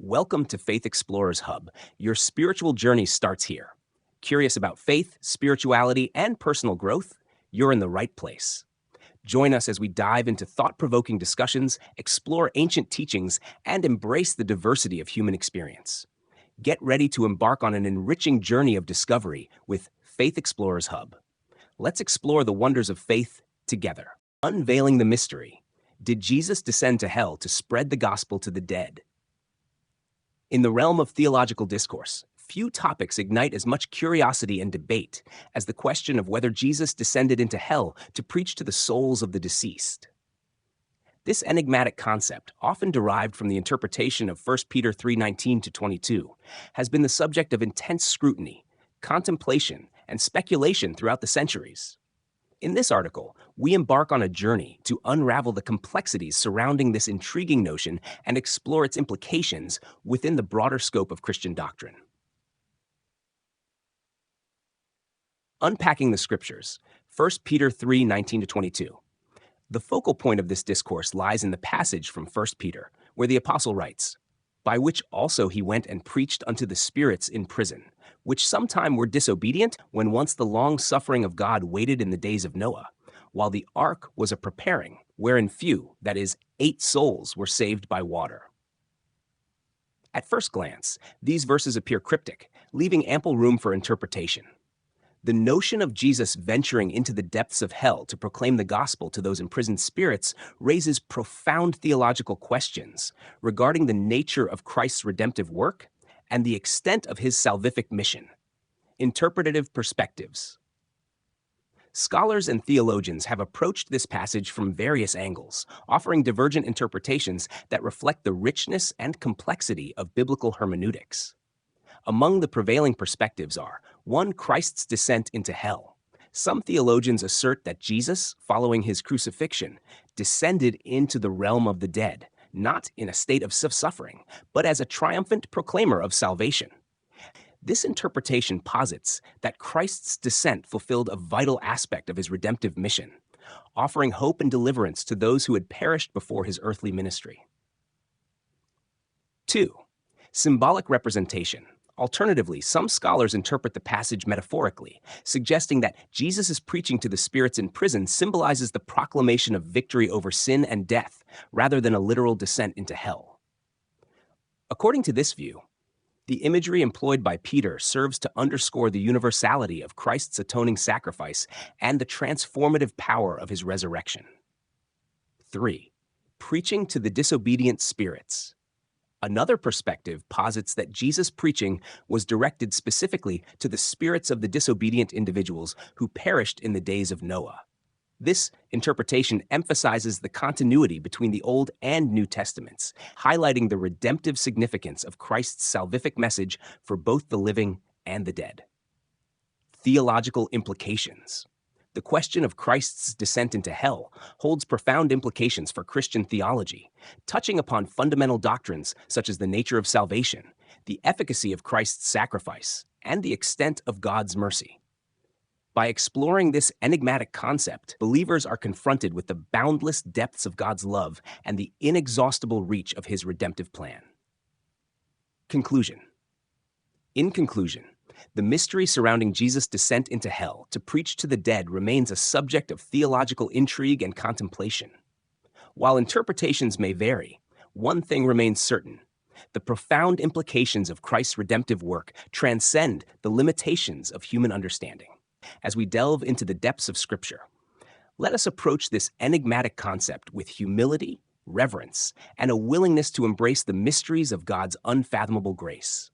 Welcome to Faith Explorers Hub. Your spiritual journey starts here. Curious about faith, spirituality, and personal growth? You're in the right place. Join us as we dive into thought-provoking discussions, explore ancient teachings, and embrace the diversity of human experience. Get ready to embark on an enriching journey of discovery with Faith Explorers Hub. Let's explore the wonders of faith together. Unveiling the mystery. Did Jesus descend to hell to spread the gospel to the dead? In the realm of theological discourse, few topics ignite as much curiosity and debate as the question of whether Jesus descended into hell to preach to the souls of the deceased. This enigmatic concept, often derived from the interpretation of 1 Peter 3:19-22, has been the subject of intense scrutiny, contemplation, and speculation throughout the centuries. In this article, we embark on a journey to unravel the complexities surrounding this intriguing notion and explore its implications within the broader scope of Christian doctrine. Unpacking the Scriptures, 1 Peter 3:19-22. The focal point of this discourse lies in the passage from 1 Peter, where the apostle writes, "By which also he went and preached unto the spirits in prison, which sometime were disobedient when once the long suffering of God waited in the days of Noah, while the ark was a preparing, wherein few, that is, 8 souls, were saved by water." At first glance, these verses appear cryptic, leaving ample room for interpretation. The notion of Jesus venturing into the depths of hell to proclaim the gospel to those imprisoned spirits raises profound theological questions regarding the nature of Christ's redemptive work and the extent of his salvific mission. Interpretative perspectives. Scholars and theologians have approached this passage from various angles, offering divergent interpretations that reflect the richness and complexity of biblical hermeneutics. Among the prevailing perspectives are, 1. Christ's descent into hell. Some theologians assert that Jesus, following his crucifixion, descended into the realm of the dead, not in a state of suffering, but as a triumphant proclaimer of salvation. This interpretation posits that Christ's descent fulfilled a vital aspect of his redemptive mission, offering hope and deliverance to those who had perished before his earthly ministry. 2. Symbolic representation. Alternatively, some scholars interpret the passage metaphorically, suggesting that Jesus' preaching to the spirits in prison symbolizes the proclamation of victory over sin and death, rather than a literal descent into hell. According to this view, the imagery employed by Peter serves to underscore the universality of Christ's atoning sacrifice and the transformative power of his resurrection. 3. Preaching to the disobedient spirits. Another perspective posits that Jesus' preaching was directed specifically to the spirits of the disobedient individuals who perished in the days of Noah. This interpretation emphasizes the continuity between the Old and New Testaments, highlighting the redemptive significance of Christ's salvific message for both the living and the dead. Theological implications. The question of Christ's descent into hell holds profound implications for Christian theology, touching upon fundamental doctrines such as the nature of salvation, the efficacy of Christ's sacrifice, and the extent of God's mercy. By exploring this enigmatic concept, believers are confronted with the boundless depths of God's love and the inexhaustible reach of his redemptive plan. Conclusion. In conclusion, the mystery surrounding Jesus' descent into hell to preach to the dead remains a subject of theological intrigue and contemplation. While interpretations may vary, one thing remains certain: the profound implications of Christ's redemptive work transcend the limitations of human understanding. As we delve into the depths of Scripture, let us approach this enigmatic concept with humility, reverence, and a willingness to embrace the mysteries of God's unfathomable grace.